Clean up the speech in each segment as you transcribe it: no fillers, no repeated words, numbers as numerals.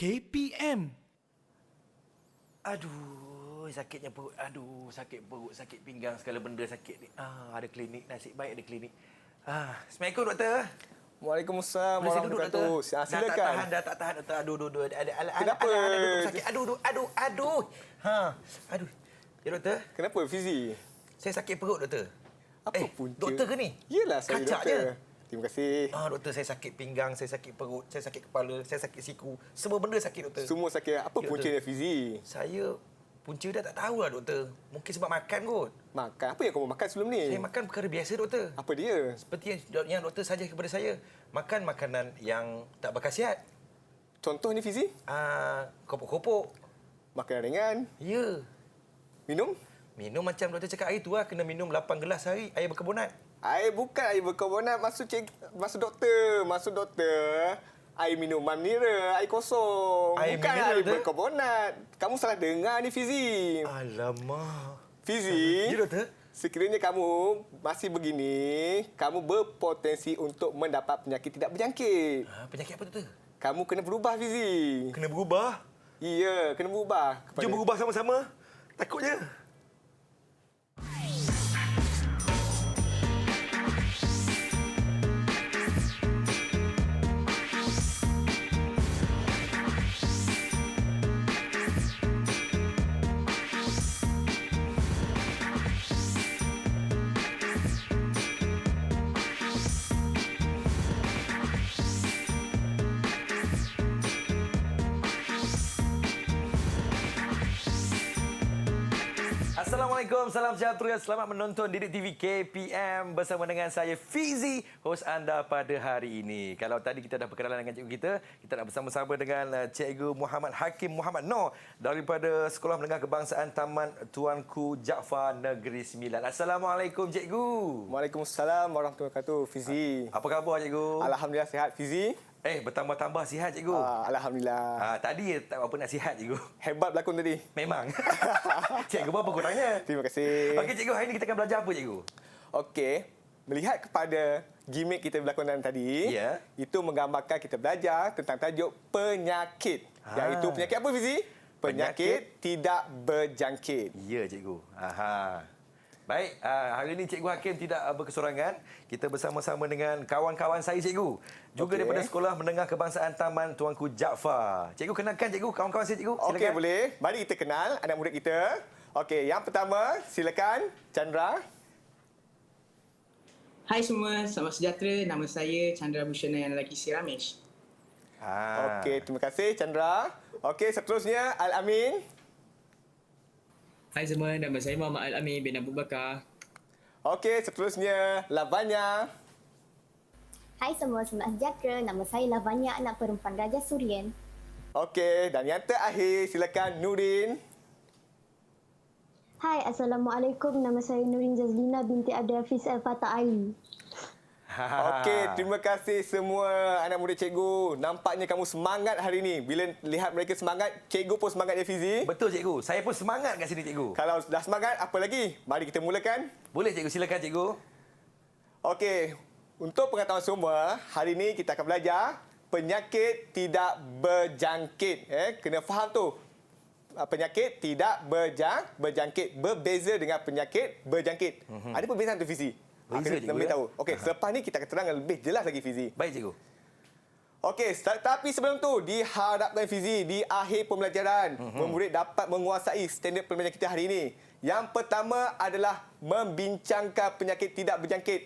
KPM. Aduh, sakitnya perut. Aduh, sakit perut, sakit pinggang, segala benda sakit ni. Ada klinik. Nasib baik ada klinik. Assalamualaikum, doktor. Waalaikumsalam Boleh saya duduk, doktor? warahmatullahi wabarakatuh. Silakan. Dah tak tahan, doktor. Aduh. Kenapa? Ada duduk sakit. Aduh. Aduh. Ya, doktor. Kenapa, Fizi? Saya sakit perut, doktor. Apa punca? Doktor ke ni? Yelah, saya Kacak doktor. je. Terima kasih. Doktor, saya sakit pinggang, saya sakit perut, saya sakit kepala, saya sakit siku. Semua benda sakit, doktor. Semua sakit. Apa Ya, punca doktor. dia, Fizi? Saya punca dah tak tahulah, doktor. Mungkin sebab makan kot. Makan. Apa yang kamu makan sebelum ni? Saya makan perkara biasa, doktor. Apa dia? Seperti yang doktor saja kepada saya. Makan makanan yang tak berkhasiat. Contoh ni, Fizi? Kopok-kopok. Makanan ringan. Ya. Minum? Minum macam doktor cakap hari tu lah. Kena minum 8 gelas sehari air berkarbonat. Air bukan air berkarbonat. Maksud doktor. Maksud doktor, air minuman mineral, air kosong. Air bukan mineral air tu? berkarbonat. Kamu salah dengar ni, Fizi. Alamak. Fizi, Ya, doktor. sekiranya kamu masih begini, kamu berpotensi untuk mendapat penyakit tidak berjangkit. Penyakit apa, doktor? Kamu kena berubah, Fizi. Kena berubah. Ya, kena berubah. Jom berubah sama-sama. Takutnya. Assalamualaikum, salam sejahtera. Selamat menonton Didik TV KPM bersama dengan saya Fizi, hos anda pada hari ini. Kalau tadi kita dah berkenalan dengan cikgu kita nak bersama-sama dengan Cikgu Muhammad Hakim Muhammad Noor daripada Sekolah Menengah Kebangsaan Taman Tuanku Jaafar Negeri Sembilan. Assalamualaikum, cikgu. Waalaikumsalam warahmatullahi wabarakatuh, Fizi. Apa khabar, cikgu? Alhamdulillah sihat, Fizi. Bertambah-tambah sihat, cikgu. Alhamdulillah. Tadi tak apa nak sihat, cikgu. Hebat berlakon tadi. Memang. Cikgu berapa kurangnya? Terima kasih. Okey, cikgu, hari ini kita akan belajar apa, cikgu? Okey, melihat kepada gimmick kita berlakonan tadi, Ya. itu menggambarkan kita belajar tentang tajuk penyakit. Iaitu penyakit apa, Fizi? Penyakit tidak berjangkit. Ya, cikgu. Baik, hari ini Cikgu Hakim tidak berkesorangan. Kita bersama-sama dengan kawan-kawan saya, cikgu. Juga daripada Sekolah Menengah Kebangsaan Taman Tuanku Jaafar. Cikgu, kenalkan, cikgu, kawan-kawan saya, cikgu. Silakan. Okey, boleh. Mari kita kenal anak murid kita. Okey, yang pertama, silakan Chandra. Hai semua, selamat sejahtera. Nama saya Chandra Bhushana yang lelaki si Ramesh. Okey, terima kasih Chandra. Okey, seterusnya Al-Amin. Hai semua, nama saya Muhammad Al-Amin bin Abu Bakar. Okey, seterusnya Lavanya. Hai semua, selamat sejahtera. Nama saya Lavanya, anak perempuan Raja Suryan. Okey, dan yang terakhir silakan Nurin. Hai, Assalamualaikum. Nama saya Nurin Jazlina binti Abdul Hafiz Al-Fatah Ali. Okey, terima kasih semua anak murid cikgu. Nampaknya kamu semangat hari ini. Bila lihat mereka semangat, cikgu pun semangat ya, Fizi. Betul, cikgu. Saya pun semangat kat sini, cikgu. Kalau dah semangat, apa lagi? Mari kita mulakan. Boleh, cikgu. Silakan, cikgu. Okey, untuk pengetahuan semua, hari ini kita akan belajar penyakit tidak berjangkit. Kena faham tu. Penyakit tidak berjangkit. Berbeza dengan penyakit berjangkit. Ada perbezaan tu, Fizi? Beza, Kita cikgu, boleh tahu. Okey, selepas ni kita akan terangkan lebih jelas lagi, Fizi. Baik, cikgu. Okey, tapi sebelum tu, diharapkan Fizi, di akhir pembelajaran, murid dapat menguasai standard pembelajaran kita hari ini. Yang pertama adalah membincangkan penyakit tidak berjangkit,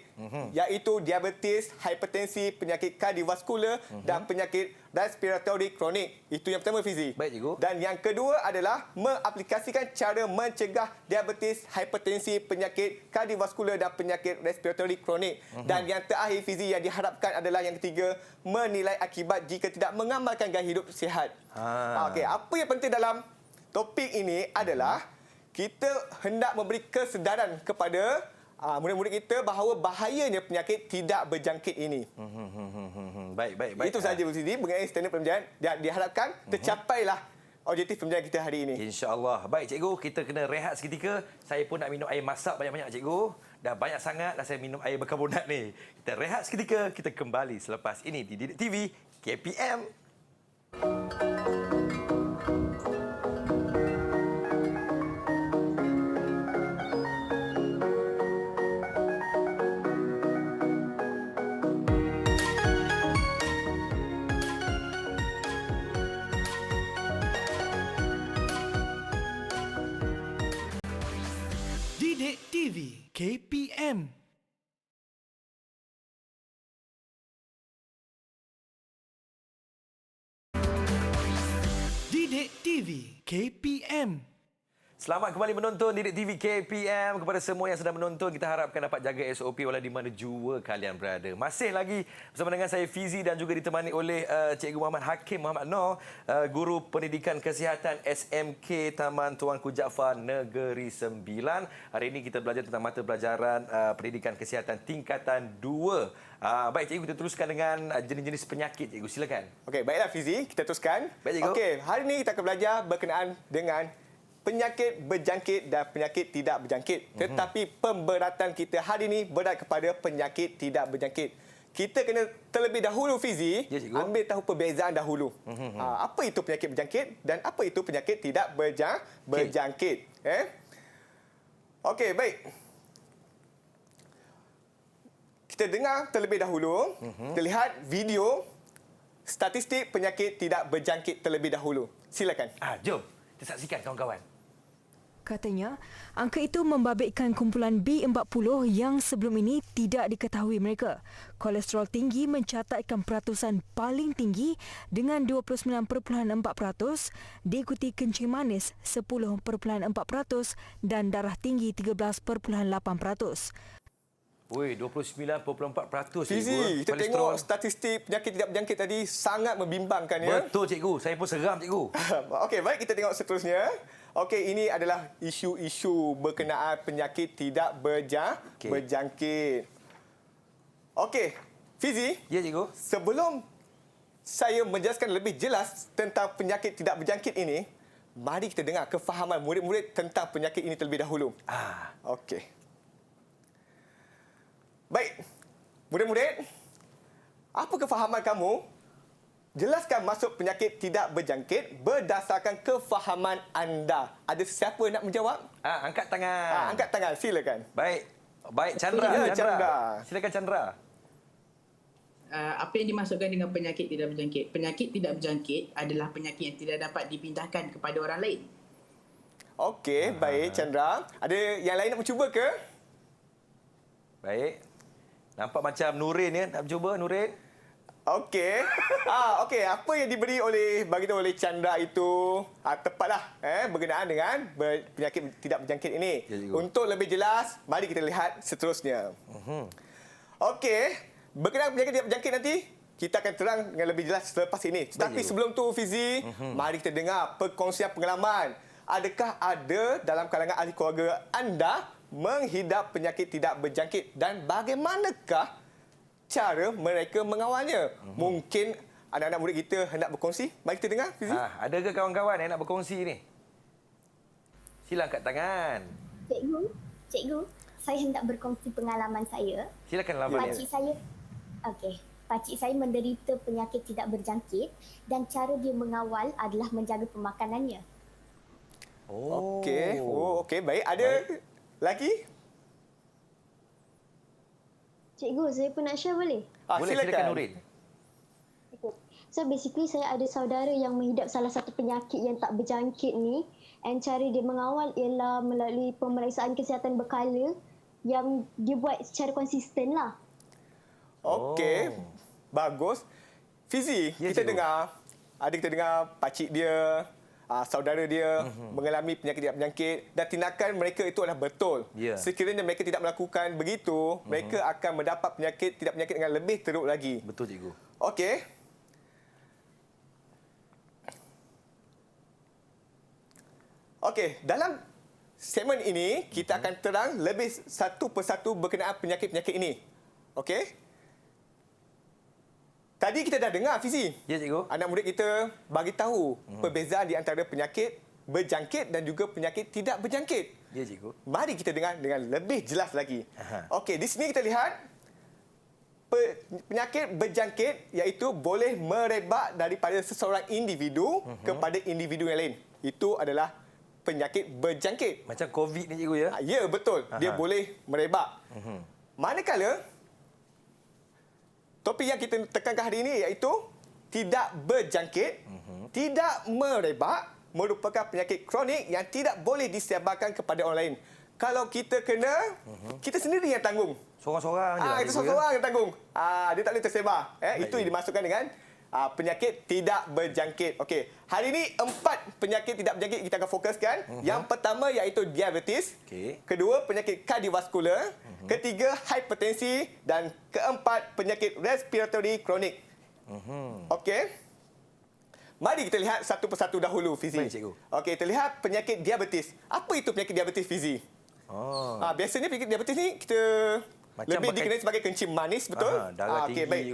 iaitu diabetes, hipertensi, penyakit kardiovaskular dan penyakit respiratory kronik. Itu yang pertama, Fizi. Baik, cikgu. Dan yang kedua adalah mengaplikasikan cara mencegah diabetes, hipertensi, penyakit kardiovaskular dan penyakit respiratory kronik. Dan yang terakhir, Fizi, yang diharapkan adalah yang ketiga, menilai akibat jika tidak mengamalkan gaya hidup sihat. Okey, apa yang penting dalam topik ini adalah kita hendak memberi kesedaran kepada murid-murid kita bahawa bahayanya penyakit tidak berjangkit ini. Baik. Itu sahaja, Bu Sidi, mengenai standard pembelajaran. Diharapkan tercapailah objektif pembelajaran kita hari ini. InsyaAllah. Baik, cikgu. Kita kena rehat seketika. Saya pun nak minum air masak banyak-banyak, cikgu. Dah banyak sangat dah saya minum air berkarbonat ni. Kita rehat seketika. Kita kembali selepas ini di Didik TV KPM. Didik TV KPM. Selamat kembali menonton Didik TV KPM. Kepada semua yang sedang menonton, kita harapkan dapat jaga SOP walau di mana jua kalian berada. Masih lagi bersama dengan saya Fizi dan juga ditemani oleh Cikgu Muhammad Hakim Muhammad Noor, Guru Pendidikan Kesihatan SMK Taman Tuanku Jaafar Negeri Sembilan. Hari ini kita belajar tentang mata pelajaran Pendidikan Kesihatan tingkatan 2. Baik cikgu, kita teruskan dengan jenis-jenis penyakit cikgu. Silakan. Okey, baiklah Fizi, kita teruskan. Baik, cikgu. Okey, hari ini kita akan belajar berkenaan dengan penyakit berjangkit dan penyakit tidak berjangkit. Tetapi pemberatan kita hari ini berat kepada penyakit tidak berjangkit. Kita kena terlebih dahulu Fizi, Ya, cikgu. ambil tahu perbezaan dahulu. Apa itu penyakit berjangkit dan apa itu penyakit tidak berjangkit. Okey, baik. Kita dengar terlebih dahulu. Kita lihat video statistik penyakit tidak berjangkit terlebih dahulu. Silakan. Jom kita saksikan kawan-kawan. Katanya, angka itu membabitkan kumpulan B40 yang sebelum ini tidak diketahui mereka. Kolesterol tinggi mencatatkan peratusan paling tinggi dengan 29.4%, diikuti kencing manis 10.4% dan darah tinggi 13.8%. Woi, 29.4% Fizi, kita tengok statistik penyakit tidak berjangkit tadi sangat membimbangkan ya. Betul cikgu, saya pun seram cikgu. Okey, baik, kita tengok seterusnya. Okey, ini adalah isu-isu berkenaan penyakit tidak berjangkit. Okey, Fizi, Ya cikgu. sebelum saya menjelaskan lebih jelas tentang penyakit tidak berjangkit ini, mari kita dengar kefahaman murid-murid tentang penyakit ini terlebih dahulu. Okey. Baik, murid-murid, apa kefahaman kamu? Jelaskan masuk penyakit tidak berjangkit berdasarkan kefahaman anda. Ada sesiapa nak menjawab? Angkat tangan. Angkat tangan, silakan. Baik. Baik, Chandra. Ya, Chandra. Silakan Chandra. Apa yang dimaksudkan dengan penyakit tidak berjangkit? Penyakit tidak berjangkit adalah penyakit yang tidak dapat dipindahkan kepada orang lain. Okey, baik Chandra. Ada yang lain nak mencuba ke? Baik. Nampak macam Nurin ya. Nak mencuba Nurin? Okey. Okey, apa yang diberi bagi tahu oleh Chandra itu tepatlah berkenaan dengan penyakit tidak berjangkit ini. Ya, cikgu. Untuk lebih jelas, mari kita lihat seterusnya. Okey, berkenaan penyakit tidak berjangkit nanti kita akan terang dengan lebih jelas selepas ini. Tapi cikgu. sebelum tu Fizi, mari kita dengar perkongsian pengalaman. Adakah ada dalam kalangan ahli keluarga anda menghidap penyakit tidak berjangkit dan bagaimanakah cara mereka mengawalnya? Mungkin anak-anak murid kita hendak berkongsi. Mari kita dengar, Fizi. Ada ke kawan-kawan yang nak berkongsi ni? Sila angkat tangan. Cikgu, saya hendak berkongsi pengalaman saya. Silakan Lavanya. Pakcik saya menderita penyakit tidak berjangkit dan cara dia mengawal adalah menjaga pemakanannya. Okey. Okey, baik. Ada lagi? Cikgu, saya pun nak share boleh? Boleh, silakan Nurin. Okay. So basically saya ada saudara yang menghidap salah satu penyakit yang tak berjangkit ni, and cara dia mengawal ialah melalui pemeriksaan kesihatan berkala yang dia buat secara konsisten lah. Okey. Bagus. Fizi, Ya, kita cikgu. dengar pakcik dia, saudara dia mengalami penyakit tidak berjangkit dan tindakan mereka itu adalah betul. Ya. Sekiranya mereka tidak melakukan begitu, mereka akan mendapat penyakit tidak berjangkit dengan lebih teruk lagi. Betul cikgu. Okey. Okey, dalam segmen ini kita akan terang lebih satu persatu berkenaan penyakit-penyakit ini. Okey? Tadi kita dah dengar Fizi. Ya cikgu. Anak murid kita bagi tahu perbezaan di antara penyakit berjangkit dan juga penyakit tidak berjangkit. Ya cikgu. Mari kita dengar dengan lebih jelas lagi. Okey, di sini kita lihat penyakit berjangkit iaitu boleh merebak daripada seseorang individu kepada individu yang lain. Itu adalah penyakit berjangkit. Macam COVID ni cikgu ya. Ya, betul. Dia boleh merebak. Manakala topik yang kita tekankan hari ini iaitu tidak berjangkit, tidak merebak, merupakan penyakit kronik yang tidak boleh disebarkan kepada orang lain. Kalau kita kena, kita sendiri yang tanggung. Seorang-seorang je lah Itu cikgu, seorang yang tanggung. Dia tak boleh tersebar. Itu yang dimasukkan dengan penyakit tidak berjangkit. Okey, hari ini 4 penyakit tidak berjangkit kita akan fokuskan. Yang pertama iaitu diabetes. Kedua, penyakit kardiovaskular. Ketiga, hipertensi. Dan keempat, penyakit respiratory kronik. Okey. Mari kita lihat satu persatu dahulu, Fizi. Baik, cikgu. Okey, kita lihat penyakit diabetes. Apa itu penyakit diabetes, Fizi? Biasanya penyakit diabetes ni kita lebih dikenali sebagai kencing manis, betul? Darah tinggi. Okey, baik.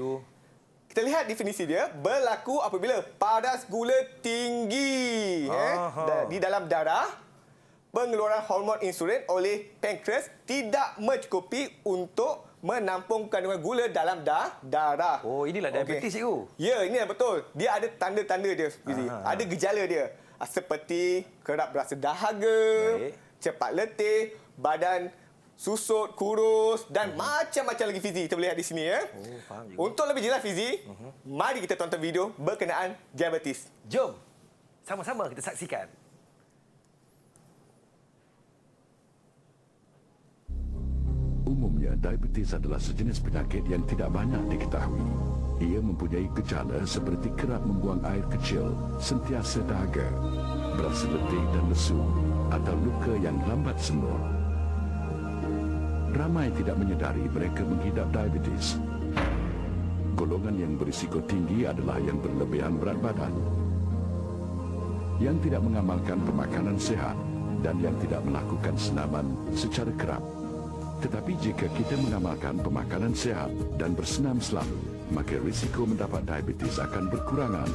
Kita lihat definisi dia, berlaku apabila paras gula tinggi di dalam darah, pengeluaran hormon insulin oleh pankreas tidak mencukupi untuk menampung kandungan gula dalam darah. Oh, inilah diabetes, cikgu. Ya, ini betul. Dia ada tanda-tanda dia, Fizi. Ada gejala dia. Seperti kerap berasa dahaga, cepat letih, badan susut, kurus dan macam-macam lagi, Fizi. Kita boleh lihat di sini, ya. Faham juga. Untuk lebih jelas, Fizi, mari kita tonton video berkenaan diabetes. Jom, sama-sama kita saksikan. Umumnya, diabetes adalah sejenis penyakit yang tidak banyak diketahui. Ia mempunyai gejala seperti kerap membuang air kecil, sentiasa dahaga, berasa letih dan lesu, atau luka yang lambat sembuh. Ramai tidak menyedari mereka mengidap diabetes. Golongan yang berisiko tinggi adalah yang berlebihan berat badan, yang tidak mengamalkan pemakanan sihat dan yang tidak melakukan senaman secara kerap. Tetapi jika kita mengamalkan pemakanan sihat dan bersenam selalu, maka risiko mendapat diabetes akan berkurangan.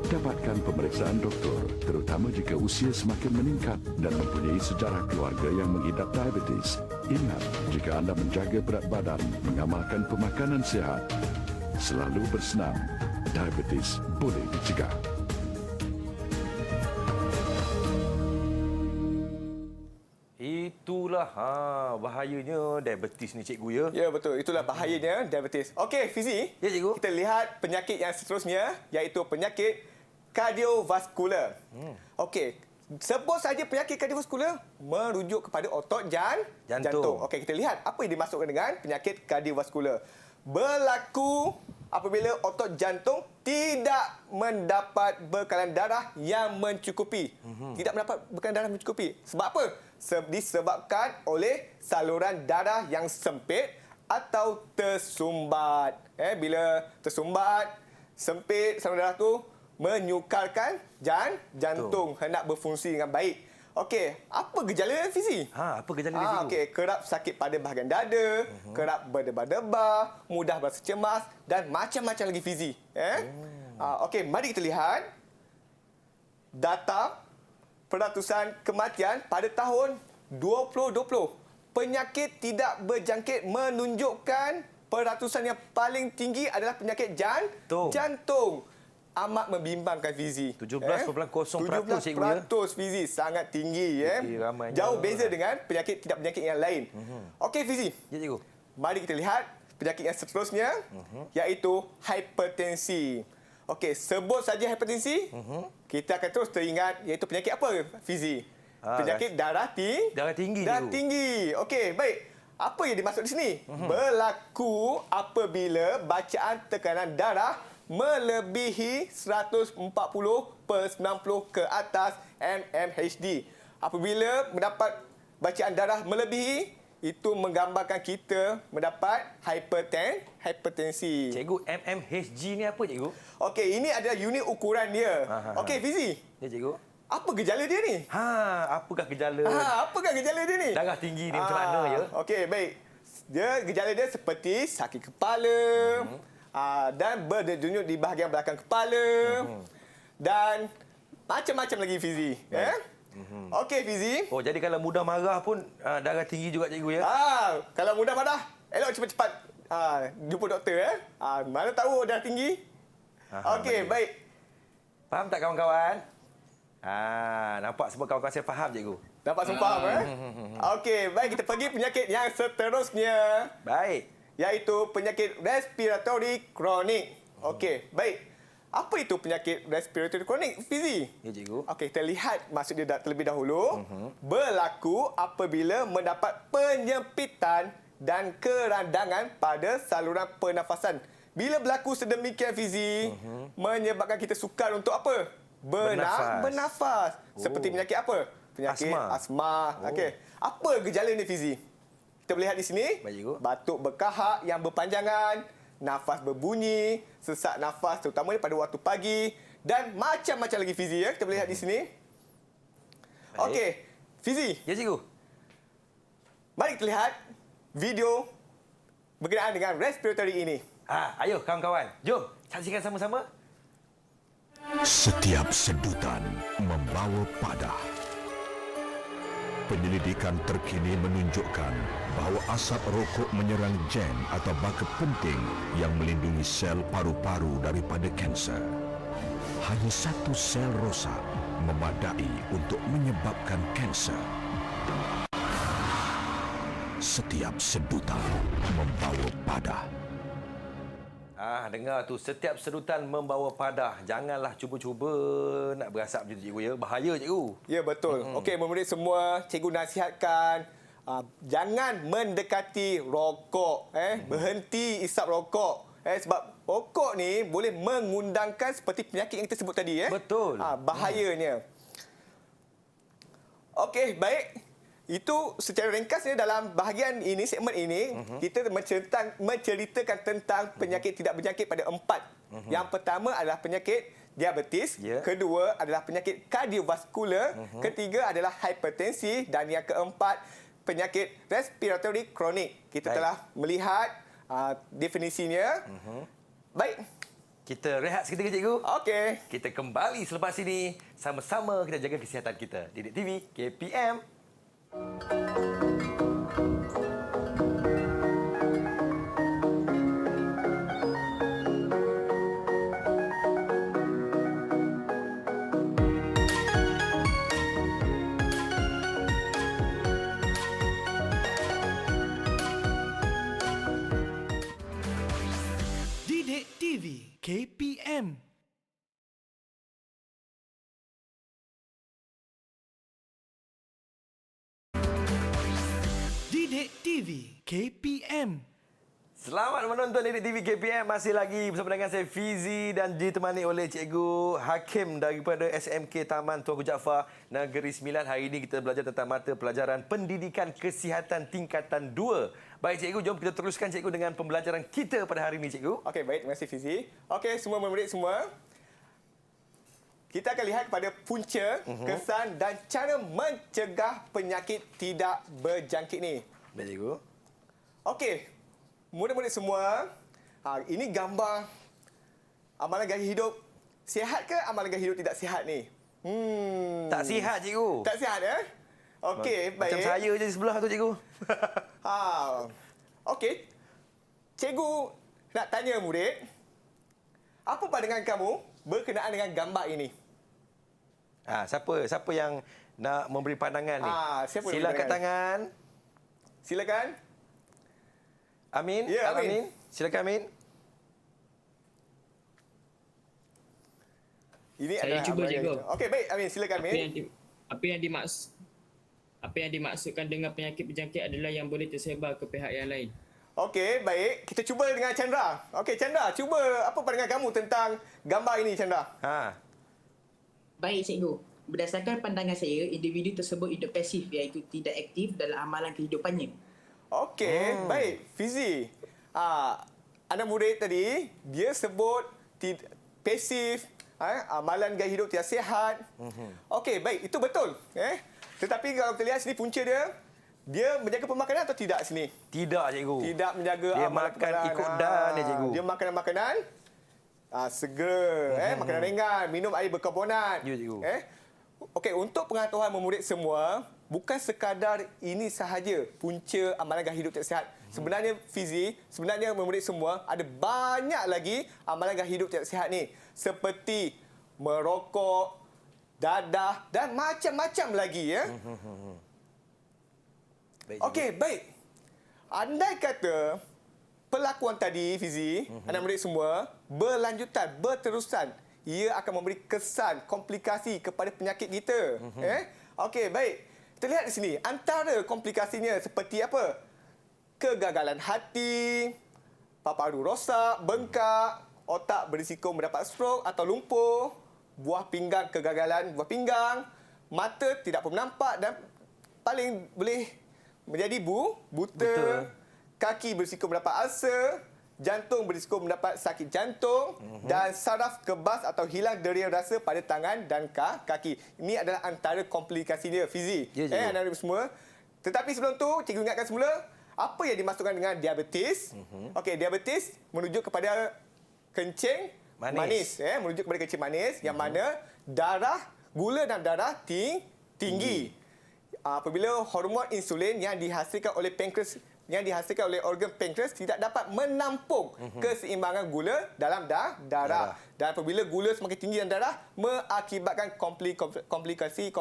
Dapatkan pemeriksaan doktor, terutama jika usia semakin meningkat dan mempunyai sejarah keluarga yang mengidap diabetes. Ingat, jika anda menjaga berat badan, mengamalkan pemakanan sihat, selalu bersenam, diabetes boleh dicegah. Itulah bahayanya diabetes ni, cikgu, ya. Ya, betul. Itulah bahayanya diabetes. Okey, Fizi. Ya, cikgu. Kita lihat penyakit yang seterusnya, iaitu penyakit kardiovaskular. Okey, sebut saja penyakit kardiovaskular merujuk kepada otot jantung. Okey, kita lihat apa yang dimaksudkan dengan penyakit kardiovaskular. Berlaku apabila otot jantung tidak mendapat bekalan darah yang mencukupi. Tidak mendapat bekalan darah yang mencukupi. Sebab apa? Disebabkan oleh saluran darah yang sempit atau tersumbat. Bila tersumbat, sempit saluran darah tu menyukarkan jantung hendak berfungsi dengan baik. Okey, apa gejala, Fizi? Apa gejala dia, cikgu? Okey, kerap sakit pada bahagian dada, kerap berdebar-debar, mudah berasa cemas dan macam-macam lagi, Fizi. Okey, mari kita lihat data peratusan kematian pada tahun 2020. Penyakit tidak berjangkit menunjukkan peratusan yang paling tinggi adalah penyakit jantung. Amat membimbangkan, Fizi. 17.0%, cikgu, ya. 17%, Fizi. Sangat tinggi, ya. Jauh beza dengan penyakit tidak berjangkit yang lain. Okey, Fizi. Ya, cikgu. Mari kita lihat penyakit yang seterusnya, iaitu hipertensi. Okey, sebut saja hipertensi, kita akan terus teringat, iaitu penyakit apa, Fizi? Penyakit darah tinggi. Darah tinggi. Okey, baik. Apa yang dimaksud di sini? Berlaku apabila bacaan tekanan darah melebihi 140/90 ke atas mmHg. Apabila mendapat bacaan darah melebihi, itu menggambarkan kita mendapat hipertensi. Cikgu, mmHg ni apa, cikgu? Okey, ini adalah unit ukuran dia. Okey, Fizi. Ya, cikgu. Apa gejala dia ni? Apakah gejala? Apakah gejala dia ni? Darah tinggi ni macam mana, ya? Okey, baik. Gejala dia seperti sakit kepala, dan berdenyut di bahagian belakang kepala, dan macam-macam lagi, Fizi. Okey, Fizi. Oh, jadi kalau mudah marah pun darah tinggi juga, cikgu, ya? Kalau mudah marah, elok cepat-cepat jumpa doktor. Mana tahu darah tinggi. Okey, baik. Faham tak, kawan-kawan? Nampak semua kawan-kawan saya faham, cikgu. Dapat semua faham, Okey, baik, kita pergi penyakit yang seterusnya. Baik. Iaitu penyakit respiratory kronik. Okey, baik. Apa itu penyakit respiratory kronik, Fizi? Ya, cikgu. Okey, kita lihat maksud dia terlebih dahulu. Berlaku apabila mendapat penyempitan dan kerandangan pada saluran pernafasan bila berlaku sedemikian Fizi, menyebabkan kita sukar untuk apa? Bernafas. Seperti penyakit apa? Penyakit asma. Okey. Apa gejala ni Fizi? Kita boleh lihat di sini. Baik, cikgu. Batuk berkahak yang berpanjangan, nafas berbunyi, sesak nafas terutamanya pada waktu pagi dan macam-macam lagi Fizi ya. Kita boleh lihat di sini. Okey. Fizi. Ya, cikgu. Mari kita lihat video berkenaan dengan respiratory ini. Ayo kawan-kawan, jom saksikan sama-sama. Setiap sedutan membawa padah. Penyelidikan terkini menunjukkan bahawa asap rokok menyerang gen atau baka penting yang melindungi sel paru-paru daripada kanser. Hanya satu sel rosak memadai untuk menyebabkan kanser. Setiap sedutan membawa padah. Dengar tu, setiap sedutan membawa padah. Janganlah cuba-cuba nak berasap macam tu, cikgu ya. Bahaya, cikgu. Ya, betul. Okey, murid semua, cikgu nasihatkan jangan mendekati rokok. Berhenti isap rokok. Sebab rokok ni boleh mengundangkan seperti penyakit yang kita sebut tadi. Betul. Bahayanya. Okey, baik. Itu secara ringkasnya dalam bahagian ini, segmen ini, kita menceritakan tentang penyakit tidak berjangkit pada 4. Yang pertama adalah penyakit diabetes, kedua adalah penyakit kardiovaskular, ketiga adalah hipertensi dan yang keempat penyakit respiratory kronik. Kita telah melihat definisinya. Baik. Kita rehat seketika, cikgu. Okey. Kita kembali selepas ini. Sama-sama kita jaga kesihatan kita. Didik TV KPM. Didik TV KPM. Didik TV KPM. Selamat menonton Didik TV KPM. Masih lagi bersama dengan saya Fizi dan ditemani oleh Cikgu Hakim daripada SMK Taman Tuanku Jaafar Negeri Sembilan. Hari ini kita belajar tentang mata pelajaran Pendidikan Kesihatan Tingkatan 2. Baik cikgu, jom kita teruskan cikgu dengan pembelajaran kita pada hari ini cikgu. Okey, baik. Terima kasih Fizi. Okey, semua murid semua. Kita akan lihat kepada punca, kesan dan cara mencegah penyakit tidak berjangkit ni. Baik cikgu. Okey, murid-murid semua, ini gambar amalan gaya hidup sihat ke amalan gaya hidup tidak sihat ni? Tak sihat cikgu. Tak sihat Okey, baik. Macam saya je di sebelah tu cikgu. Okey. Cikgu nak tanya murid, apa pandangan kamu berkenaan dengan gambar ini? Siapa yang nak memberi pandangan ni? Siapa Sila angkat tangan. Silakan. Amin. Ya, Amin. Silakan Amin. Ini Saya adalah cuba, cikgu. Okey, baik. Amin, silakan Amin. Apa yang dimaksudkan dengan penyakit berjangkit adalah yang boleh tersebar ke pihak yang lain. Okey, baik. Kita cuba dengan Chandra. Okey, Chandra, cuba apa pandangan kamu tentang gambar ini, Chandra? Baik, cikgu. Berdasarkan pandangan saya, individu tersebut hidup pasif iaitu tidak aktif dalam amalan kehidupannya. Okey, baik. Fizi, anak murid tadi, dia sebut pasif, amalan gaya hidup tidak sihat. Okey, baik. Itu betul. Tetapi kalau kita lihat sini punca dia menjaga pemakanan atau tidak sini? Tidak cikgu. Tidak menjaga dia makan ikut dan cikgu. Dia makan makanan segera, makanan ringan, minum air berkarbonat. Ya, cikgu. Okey, untuk pengetahuan murid semua, bukan sekadar ini sahaja punca amalan gaya hidup tidak sihat. Sebenarnya Fizi, sebenarnya murid semua ada banyak lagi amalan gaya hidup tidak sihat ni, seperti merokok, dadah dan macam-macam lagi Okey, baik. Andai kata pelakuan tadi Fizi, anak murid semua berlanjutan, berterusan, ia akan memberi kesan komplikasi kepada penyakit kita. Okey, baik. Kita lihat di sini, antara komplikasinya seperti apa? Kegagalan hati, paru-paru rosak, bengkak, otak berisiko mendapat stroke atau lumpuh, buah pinggang kegagalan buah pinggang, mata tidak pun nampak dan paling boleh menjadi buta, kaki berisiko mendapat ulcer, jantung berisiko mendapat sakit jantung dan saraf kebas atau hilang deria rasa pada tangan dan kaki. Ini adalah antara komplikasi dia, Fizi. Anak-anak semua. Tetapi sebelum tu, cikgu ingatkan semula, apa yang dimaksudkan dengan diabetes? Okey, diabetes merujuk kepada kencing manis. Merujuk kepada kencing manis yang mana gula dalam darah tinggi. Apabila hormon insulin yang dihasilkan oleh pankreas oleh organ pankreas tidak dapat menampung keseimbangan gula dalam darah. Dan apabila gula semakin tinggi dalam darah mengakibatkan komplikasi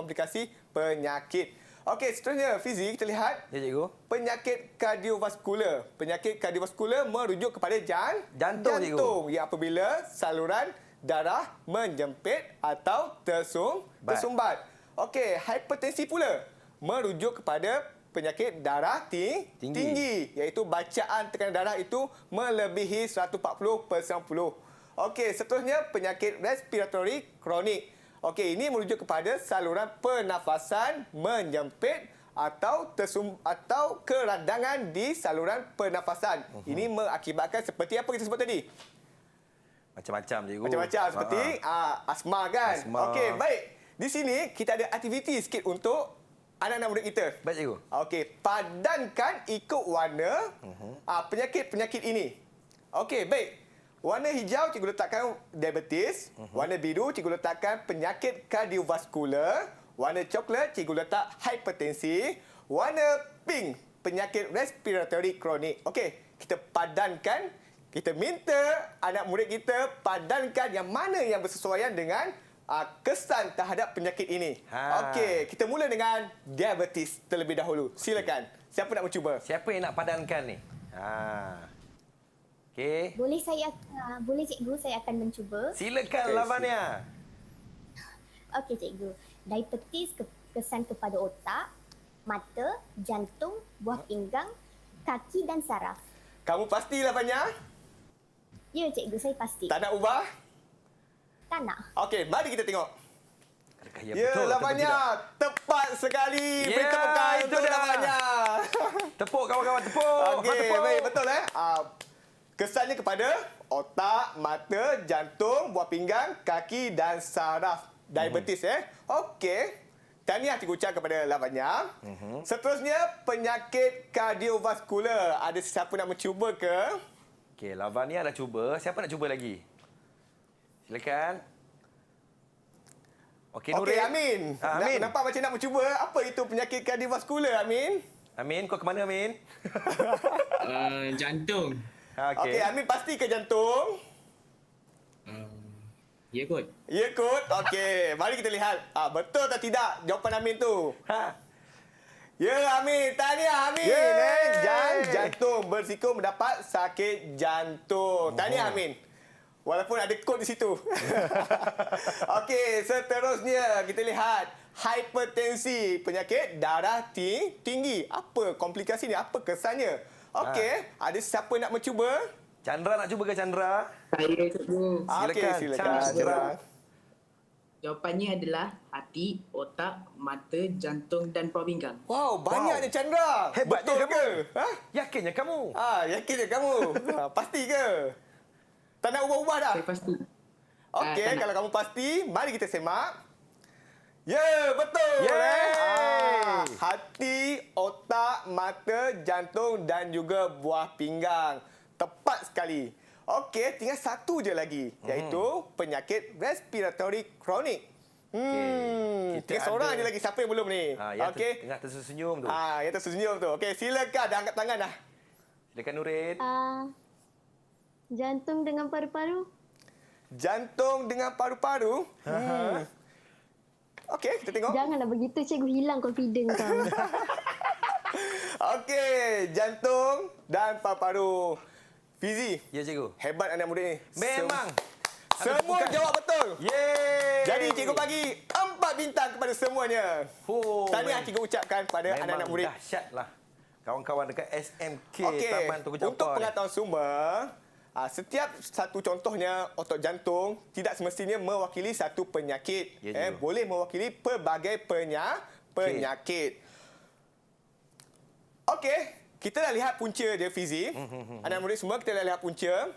penyakit. Okey, seterusnya Fizi, kita lihat. Ya, cikgu. Penyakit kardiovaskular. Penyakit kardiovaskular merujuk kepada jantung, cikgu. Yang apabila saluran darah menjempit atau tersumbat. Okey, hipertensi pula merujuk kepada penyakit darah tinggi, iaitu bacaan tekanan darah itu melebihi 140/90. Okey, seterusnya penyakit respiratory kronik. Okey, ini merujuk kepada saluran pernafasan menyempit atau keradangan di saluran pernafasan. Ini mengakibatkan seperti apa kita sebut tadi? Macam-macam, cikgu. Macam-macam seperti asma kan. Okey, baik. Di sini kita ada aktiviti sikit untuk anak-anak murid kita. Baik, cikgu. Okey, padankan ikut warna penyakit-penyakit ini. Okey, baik. Warna hijau cikgu letakkan diabetes, warna biru cikgu letakkan penyakit kardiovaskular, warna coklat cikgu letak hipertensi, warna pink penyakit respiratory kronik. Okey, kita padankan, kita minta anak murid kita padankan yang mana yang bersesuaian dengan kesan terhadap penyakit ini. Okey, kita mula dengan diabetes terlebih dahulu. Silakan. Siapa nak mencuba? Siapa yang nak padankan ni? Okey. Boleh cikgu, saya akan mencuba. Silakan, Lavanya. Okey cikgu. Diabetes kesan kepada otak, mata, jantung, buah pinggang, kaki dan saraf. Kamu pasti, Lavanya? Ya cikgu, saya pasti. Tak nak ubah? Tak nak. Okey, mari kita tengok. Ya, betul, Lavanya, tepat sekali. Ya, Beri tepukan itu untuk dia. Lavanya. Tepuk, kawan-kawan. Tepuk. Okey, Tepuk. baik, betul kesannya kepada otak, mata, jantung, buah pinggang, kaki dan saraf. Diabetes Okey. Tahniah cikgu ucap kepada Lavanya. Seterusnya penyakit kardiovaskular. Ada siapa nak mencuba ke? Okey, Lavanya dah cuba. Siapa nak cuba lagi? Silakan. Okey, Okey, Nurin. Amin. Amin. Nampak macam nak mencuba. Apa itu penyakit kardiovaskular, Amin? Amin, kau ke mana, Amin? Jantung. Okey, Amin pasti ke jantung? Ya kot. Ya kot. Okey, mari kita lihat. Betul atau tidak jawapan Amin tu? Ya, Amin. Tahniah, Amin. Jantung berisiko mendapat sakit jantung. Tahniah, Amin. Walaupun ada kod di situ. Okey, seterusnya kita lihat. Hipertensi, penyakit darah tinggi. Apa komplikasi ni? Apa kesannya? Okey, ada siapa nak mencuba? Chandra nak cuba ke, Chandra? Saya cikgu. Silakan. Chandra. Jawapannya adalah hati, otak, mata, jantung dan buah pinggang. Wow, banyaknya Chandra. Hebatnya Betul kamu. ke? Yakinnya kamu? Yakinnya kamu? Pasti ke? Tak nak ubah-ubah dah? Saya pasti. Okey, kalau kamu pasti, mari kita semak. Ya, betul. Yeay. Hati, otak, mata, jantung dan juga buah pinggang. Tepat sekali. Okey, tinggal satu je lagi. Iaitu penyakit respiratory kronik. Tinggal seorang je lagi. Siapa yang belum ni? Okey. Tengah tersenyum tu. Yang tersenyum tu. Okey, silakan. Dah angkat tangan dah. Silakan, Nurin. Jantung dengan paru-paru. Jantung dengan paru-paru. Okey, kita tengok. Janganlah begitu, cikgu hilang confidence kau. Okey, jantung dan paru-paru. Fizi. Ya, cikgu. Hebat anak murid ni. Memang. Semua jawab betul. Yeay. Jadi cikgu bagi 4 bintang kepada semuanya. Tahniah cikgu ucapkan pada anak-anak murid. Dahsyatlah. kawan-kawan dekat SMK Okey, Taman Tunggu Jampar. untuk pengetahuan semua, setiap satu contohnya otot jantung tidak semestinya mewakili satu penyakit. Ya, Boleh mewakili pelbagai penyakit. Okey, kita dah lihat punca dia Fizi. Anak murid semua kita dah lihat punca.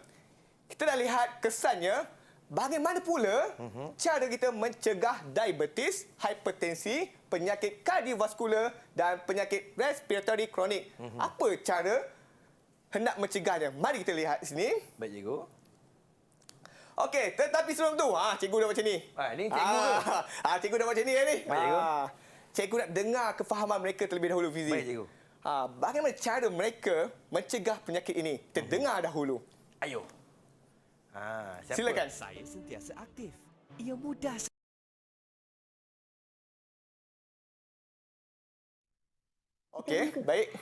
Kita dah lihat kesannya. Bagaimana pula cara kita mencegah diabetes, hipertensi, penyakit kardiovaskular dan penyakit respiratory kronik. Apa cara hendak mencegahnya? Mari kita lihat di sini. Baik, cikgu. Okey, tetapi sebelum tu, cikgu dah macam ni. Ini cikgu ke? Cikgu dah macam ni ni. Baik, cikgu. Cikgu nak dengar kefahaman mereka terlebih dahulu, Fizi. Baik, cikgu. Bagaimana cara mereka mencegah penyakit ini? Kita dengar dahulu. Ayo. Siapa? Silakan. Saya sentiasa aktif. Ia mudah. Okey, baik.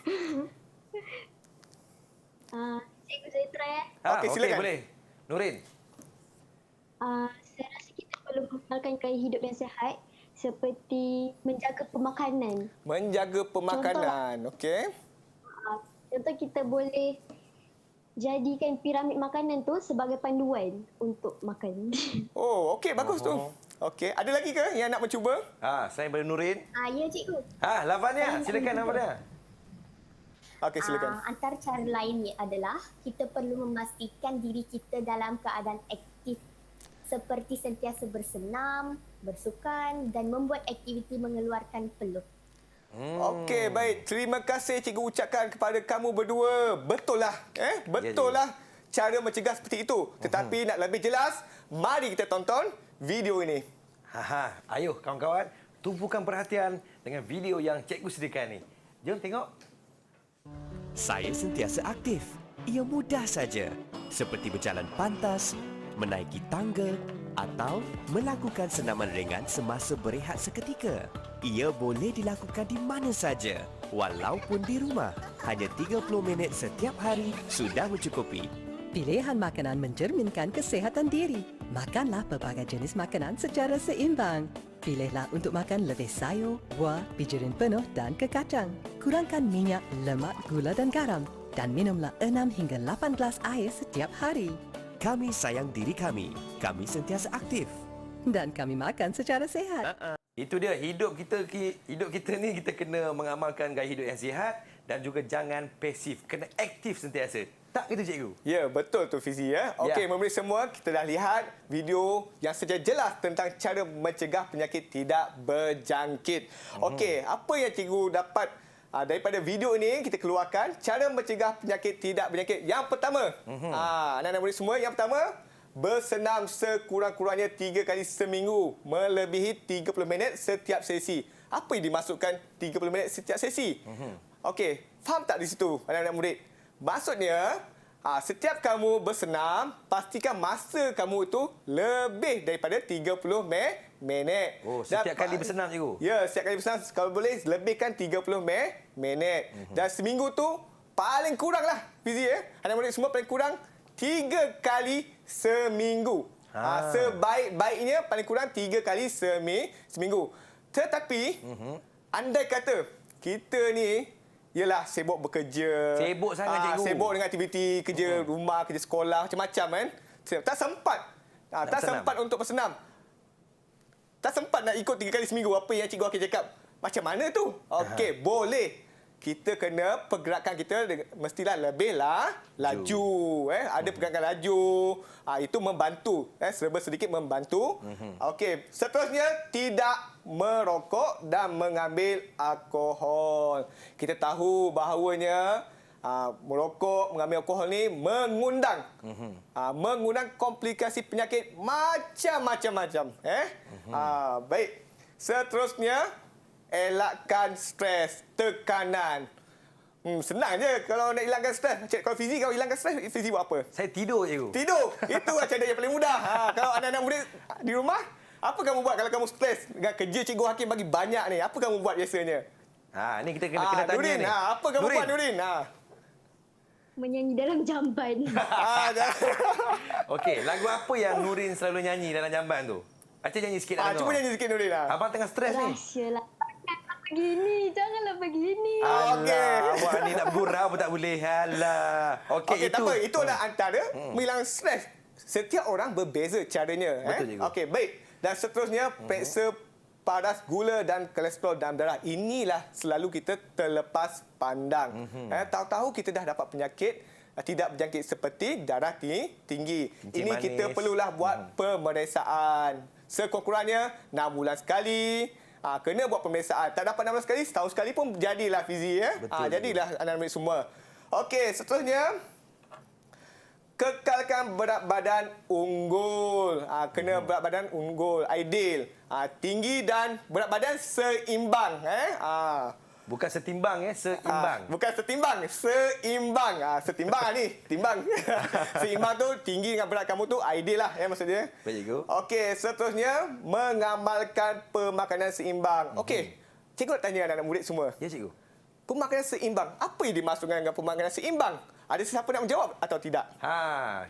Cikgu saya try Okey, silakan. Boleh. Nurin. Saya rasa kita perlu mengenalkan gaya hidup yang sihat seperti menjaga pemakanan. Menjaga pemakanan. Okey. Contoh kita boleh jadikan piramid makanan tu sebagai panduan untuk makan. Oh, okey, bagus tu. Okey, ada lagi ke yang nak mencuba? Saya daripada Nurin. Ya cikgu. Lavanya. Silakan Lavanya. Okey, silakan. Antara cara lainnya adalah kita perlu memastikan diri kita dalam keadaan aktif seperti sentiasa bersenam, bersukan dan membuat aktiviti mengeluarkan peluh. Okey, baik. Terima kasih cikgu ucapkan kepada kamu berdua. Betul lah. Betul lah cara mencegah seperti itu. Tetapi nak lebih jelas, mari kita tonton video ini. Ayo kawan-kawan, tumpukan perhatian dengan video yang cikgu sediakan ni. Jom tengok. Saya sentiasa aktif. Ia mudah saja. Seperti berjalan pantas, menaiki tangga atau melakukan senaman ringan semasa berehat seketika. Ia boleh dilakukan di mana saja, walaupun di rumah. Hanya 30 minit setiap hari sudah mencukupi. Pilihan makanan mencerminkan kesihatan diri. Makanlah pelbagai jenis makanan secara seimbang. Pilihlah untuk makan lebih sayur, buah, bijirin penuh dan kekacang. Kurangkan minyak, lemak, gula dan garam. Dan minumlah 6 hingga 8 gelas air setiap hari. Kami sayang diri kami. Kami sentiasa aktif. Dan kami makan secara sihat. Itu dia, hidup kita ni kita kena mengamalkan gaya hidup yang sihat dan juga jangan pasif, kena aktif sentiasa. Tak gitu cikgu? Ya, betul tu Fizi ya. Okey, murid semua, kita dah lihat video yang secara jelas tentang cara mencegah penyakit tidak berjangkit. Okey, apa yang cikgu dapat daripada video ini kita keluarkan cara mencegah penyakit tidak berjangkit. Yang pertama, anak-anak murid semua, yang pertama, bersenam sekurang-kurangnya 3 kali seminggu melebihi 30 minit setiap sesi. Apa yang dimaksudkan 30 minit setiap sesi? Okey, faham tak di situ anak-anak murid? Maksudnya, setiap kamu bersenam, pastikan masa kamu itu lebih daripada 30 minit. Oh, setiap kali bersenam cikgu? Ya, setiap kali bersenam kalau boleh lebihkan 30 minit. Dan seminggu tu paling kuranglah Fizi ya. Anak murid semua paling kurang 3 kali seminggu. Sebaik-baiknya paling kurang 3 kali seminggu. Tetapi andai kata kita ni ialah sibuk bekerja. Sibuk sangat cikgu. Sibuk dengan aktiviti kerja rumah, kerja sekolah, macam-macam kan. Tak sempat. Tak sempat untuk bersenam. Tak sempat nak ikut 3 kali seminggu. Apa yang cikgu akan cakap? Macam mana tu? Okey, boleh. Kita kena pergerakan kita mestilah lebihlah laju. Ada pergerakan laju. Itu membantu. Serba sedikit membantu. Okey, seterusnya tidak merokok dan mengambil alkohol. Kita tahu bahawanya merokok, mengambil alkohol ni mengundang komplikasi penyakit macam-macam. Baik. Seterusnya, elakkan stres, tekanan. Senang je kalau nak hilangkan stres. Kalau Fizi, kalau hilangkan stres, Fizi buat apa? Saya tidur cikgu. Tidur. Itu cara yang paling mudah. Kalau anak-anak murid di rumah, apa kamu buat kalau kamu stres dengan kerja cikgu Hakim bagi banyak ni? Apa kamu buat biasanya? Ni kita kena tanya Nurin, ni. apa kamu buat Nurin? Menyanyi dalam jamban. Okey, lagu apa yang Nurin selalu nyanyi dalam jamban tu? Acah nyanyi sikit nak dengar. Cuba nyanyi sikit Nurin. Abang tengah stres ni. Rahsialah. begini. Janganlah begini. Alah, awak ni nak bergurau pun tak boleh. Alah. Okey, tak apa. Itulah antara menghilangkan stres. Setiap orang berbeza caranya. Betul, cikgu. Okey, baik. Dan seterusnya, periksa paras, gula dan kolesterol dalam darah. Inilah selalu kita terlepas pandang. Tahu-tahu kita dah dapat penyakit tidak berjangkit seperti darah tinggi. Kencing Ini manis. kita perlulah buat pemeriksaan. Sekurang-kurangnya 6 bulan sekali. Kena buat pemeriksaan. Tak dapat 6 bulan sekali, setahun sekali pun jadilah Fizi. Betul, jadilah anak-anak semua. Okey, seterusnya. Kekalkan berat badan unggul. Kena berat badan unggul, ideal. Tinggi dan berat badan seimbang. Bukan setimbang, seimbang. Bukan setimbang, seimbang. Setimbang ni, timbang. Seimbang tu tinggi dengan berat kamu tu ideal lah maksudnya. Baik, cikgu. Okey, seterusnya mengamalkan pemakanan seimbang. Okey, cikgu nak tanya anak-anak murid semua. Ya, cikgu. Pemakanan seimbang, apa yang dimaksudkan dengan pemakanan seimbang? Ada siapa nak menjawab atau tidak?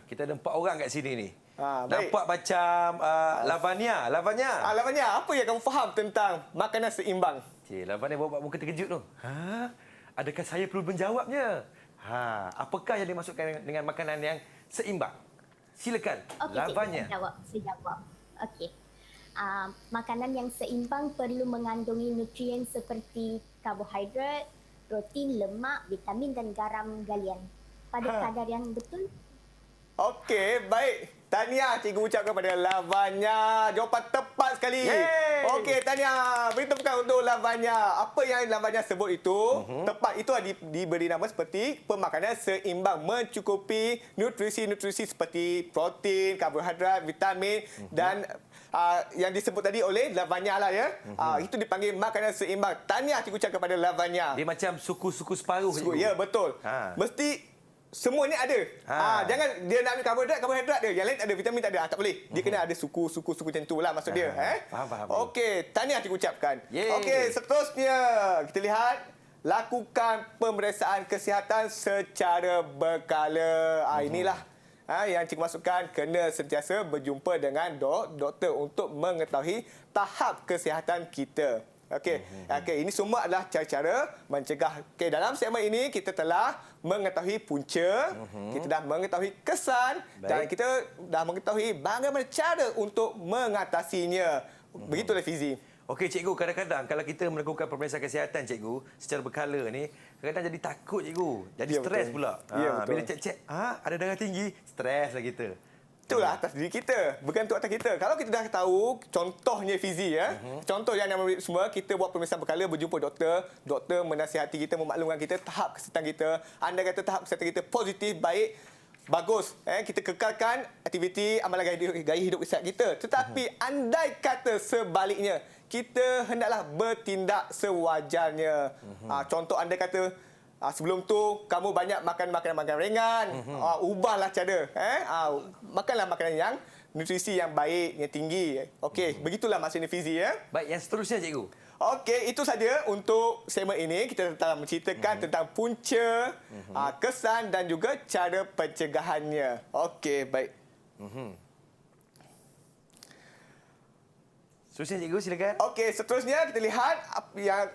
Kita ada 4 orang kat sini ni. Baik. Nampak macam Lavanya. Lavanya, apa yang kamu faham tentang makanan seimbang? Lavanya buat muka terkejut tu. Adakah saya perlu menjawabnya? Apakah yang dimaksudkan dengan makanan yang seimbang? Silakan, Lavanya. Saya jawab. Okey. Makanan yang seimbang perlu mengandungi nutrien seperti karbohidrat, protein, lemak, vitamin dan garam galian pada kadar yang betul. Okey, baik. Tahniah cikgu ucapkan kepada Lavanya. Jawapan tepat sekali. Okey, tahniah. Beri tepukan untuk Lavanya. Apa yang Lavanya sebut itu, tepat itu diberi nama seperti pemakanan seimbang. Mencukupi nutrisi-nutrisi seperti protein, karbohidrat, vitamin dan yang disebut tadi oleh Lavanya lah ya. Itu dipanggil makanan seimbang. Tahniah cikgu ucapkan kepada Lavanya. Dia macam suku-suku separuh. Ya, betul. Mesti semua ni ada. Jangan dia nak ambil karbohidrat dia. Yang lain ada, vitamin tak ada. Tak boleh. Dia kena ada suku macam tu lah maksud dia. Faham. Okey, tahniah cikgu ucapkan. Okey, seterusnya kita lihat. Lakukan pemeriksaan kesihatan secara berkala. Inilah yang cikgu maksudkan, kena sentiasa berjumpa dengan doktor untuk mengetahui tahap kesihatan kita. Okey, ini semua adalah cara-cara mencegah. Okey, dalam segmen ini kita telah mengetahui punca, kita dah mengetahui kesan dan kita dah mengetahui bagaimana cara untuk mengatasinya. Begitulah Fizi. Okey, cikgu, kadang-kadang kalau kita melakukan pemeriksaan kesihatan, cikgu, secara berkala ni, kadang-kadang jadi takut, cikgu. Jadi stres pula. Bila cek-cek, ada darah tinggi, streslah kita. Itulah atas diri kita, bergantung atas kita. Kalau kita dah tahu, contohnya Fizi contoh yang semua, kita buat pemeriksaan berkala, berjumpa doktor menasihati kita, memaklumkan kita tahap kesihatan kita. Anda kata tahap kesihatan kita positif, baik, bagus. Kita kekalkan aktiviti amalan gaya hidup sihat kita. Tetapi andai kata sebaliknya, kita hendaklah bertindak sewajarnya. Contoh andai kata sebelum tu kamu banyak makan makanan ringan, ubahlah cara. Makanlah makanan yang nutrisi yang baik, yang tinggi. Okey, begitulah maksudnya Fizi Baik, yang seterusnya cikgu. Okey, itu saja untuk segmen ini. Kita telah menceritakan tentang punca, kesan dan juga cara pencegahannya. Okey, baik. Seterusnya cikgu, silakan. Okey, seterusnya kita lihat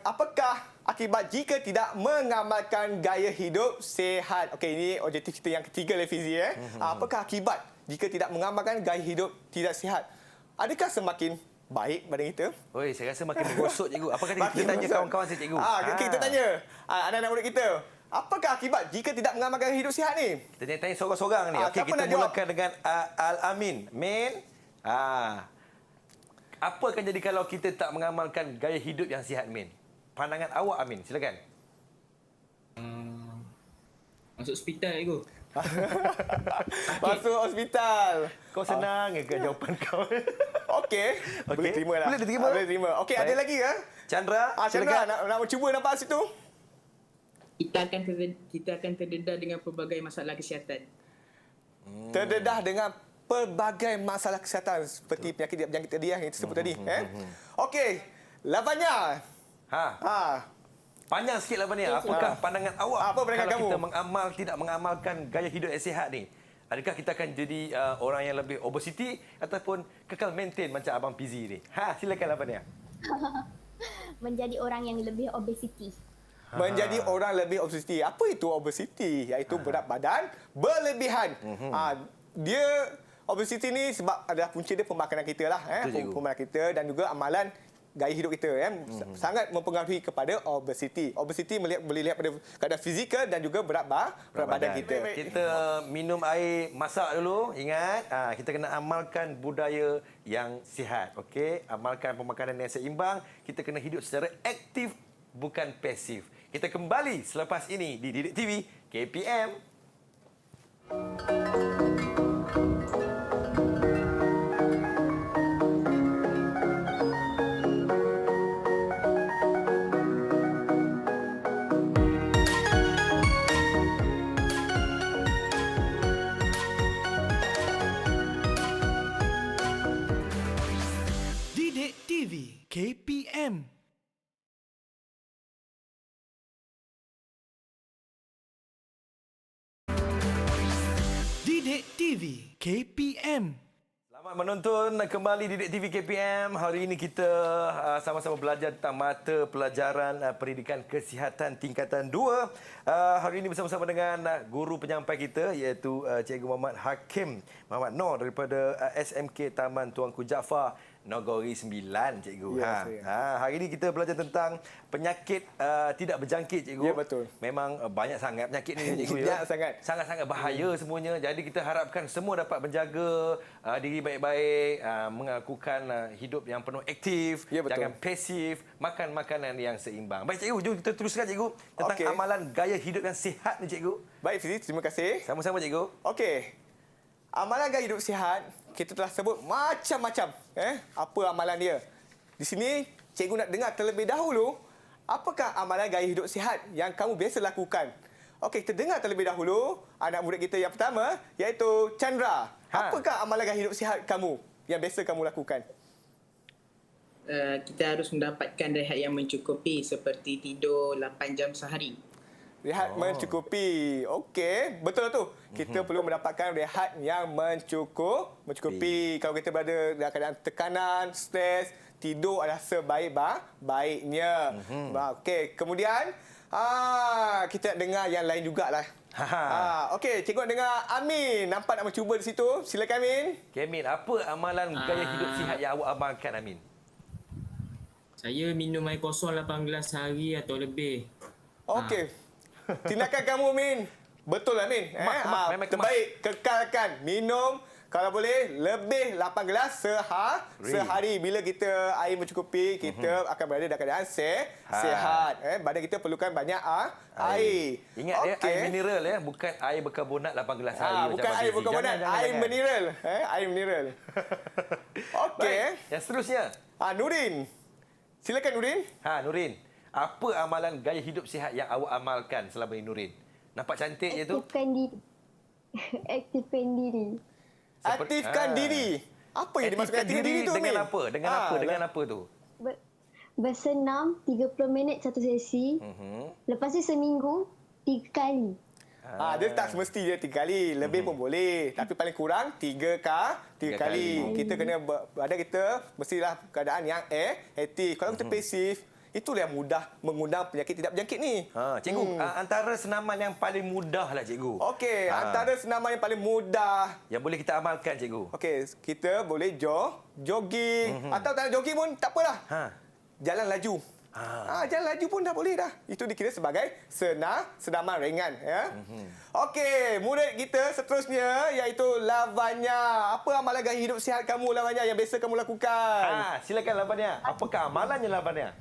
apakah akibat jika tidak mengamalkan gaya hidup sihat. Okey, ini objektif kita yang ketiga Fizi Apakah akibat jika tidak mengamalkan gaya hidup tidak sihat? Adakah semakin baik badan kita? Oi, saya rasa makin bergosok, cikgu. Apakah kita tanya kawan-kawan saya, cikgu? Kita tanya anak-anak murid kita. Apakah akibat jika tidak mengamalkan gaya hidup sihat ni? Kita tanya seorang-seorang ni. Okey, kita mulakan dengan Al-Amin. Min. Apa akan jadi kalau kita tak mengamalkan gaya hidup yang sihat, Min? Pandangan awak, Amin. Silakan. Masuk hospital, cikgu. Masuk hospital. Kau senang ke jawapan kau? Okey. Boleh terima lah. Boleh diterima? Boleh terima. Okey, ada lagi ke? Chandra, Chandra, nak cuba nampak situ? Kita akan terdedah dengan pelbagai masalah kesihatan. Terdedah dengan pelbagai masalah kesihatan seperti penyakit yang kita yang sebut tadi. Okey, Lavanya. Panjang sikit Lavanya. Apakah pandangan awak? Apa pandangan kalau kamu? kita tidak mengamalkan gaya hidup yang sihat ni? Adakah kita akan jadi orang yang lebih obesiti ataupun kekal maintain macam Abang Fizi ni? Silakan Lavanya. menjadi orang yang lebih obesiti. Menjadi orang lebih obesiti. Apa itu obesiti? Iaitu berat badan berlebihan. Dia obesiti ni sebab adalah punca dia pemakanan kita lah. Pemakanan kita dan juga amalan gaya hidup kita. Sangat mempengaruhi kepada obesiti. Obesiti boleh lihat pada keadaan fizikal dan juga berat badan kita. Kita minum air masak dulu. Ingat, kita kena amalkan budaya yang sihat. Okey, amalkan pemakanan yang seimbang. Kita kena hidup secara aktif, bukan pasif. Kita kembali selepas ini di Didik TV KPM. Didik TV KPM. Didik TV KPM. Selamat menonton kembali Didik TV KPM. Hari ini kita sama-sama belajar tentang mata pelajaran pendidikan kesihatan tingkatan 2. Hari ini bersama-sama dengan guru penyampai kita iaitu Cikgu Muhammad Hakim Muhammad Noor daripada SMK Taman Tuanku Jaafar Nagori 9, Cikgu. Hari ini kita belajar tentang penyakit tidak berjangkit, Cikgu. Ya, betul. Memang banyak sangat penyakit ni, Cikgu. Banyak sangat. Sangat-sangat bahaya semuanya. Jadi kita harapkan semua dapat menjaga diri baik-baik, melakukan hidup yang penuh aktif, jangan pasif, makan makanan yang seimbang. Baik, Cikgu, jom kita teruskan, Cikgu, tentang amalan gaya hidup yang sihat ni, Cikgu. Baik, Fizi, terima kasih. Sama-sama, Cikgu. Okey. Amalan gaya hidup sihat, kita telah sebut macam-macam. Apa amalan dia? Di sini, cikgu nak dengar terlebih dahulu, apakah amalan gaya hidup sihat yang kamu biasa lakukan? Okey, kita dengar terlebih dahulu anak murid kita yang pertama, iaitu Chandra. Apakah amalan gaya hidup sihat kamu yang biasa kamu lakukan? Kita harus mendapatkan rehat yang mencukupi seperti tidur 8 jam sehari. Rehat mencukupi. Okey, betul tu. Kita perlu mendapatkan rehat yang mencukupi. Kalau kita berada dalam keadaan tekanan, stres, tidur adalah sebaik-baiknya. Okey, kemudian kita dengar yang lain jugalah. Okey, cikgu nak dengar Amin. Nampak nak mencuba di situ. Silakan Amin. Okay, Amin, apa amalan gaya hidup sihat yang awak amalkan, Amin? Saya minum air kosong 8 gelas sehari atau lebih. Okey. Tindakan kamu, Min. Betul lah, Min. Terbaik, kekalkan. Minum, kalau boleh, lebih 8 gelas sehari. Bila kita air mencukupi, kita akan berada dalam keadaan sihat. Badan kita perlukan banyak air. Ingat dia, air mineral, bukan air berkarbonat 8 gelas sehari. Bukan air berkarbonat, air mineral. Air mineral. Okey. Yang seterusnya. Nurin. Silakan, Nurin. Nurin. Apa amalan gaya hidup sihat yang awak amalkan selama ini, Nurin? Nampak cantik je tu? Aktifkan diri. Aktifkan diri. Apa yang dimaksudkan aktifkan diri tu, Dengan Min? apa? Dengan apa tu? Bersenam 30 minit satu sesi. Lepas tu seminggu 3 kali. Dia tak semesti dia 3 kali. Lebih pun boleh. Tapi paling kurang 3 kali. Kita kena badan kita mestilah keadaan yang aktif. Kalau kita pasif, itulah yang mudah mengundang penyakit tidak berjangkit ni. Cikgu, antara senaman yang paling mudah lah, Cikgu. Okey, antara senaman yang paling mudah yang boleh kita amalkan, Cikgu. Okey, kita boleh jogging. Atau tak nak jogging pun tak apalah. Jalan laju. Jalan laju pun dah boleh dah. Itu dikira sebagai senaman ringan. Okey, murid kita seterusnya iaitu Lavanya. Apa amalan gaya hidup sihat kamu, Lavanya, yang biasa kamu lakukan? Silakan, Lavanya. Apakah amalannya, Lavanya?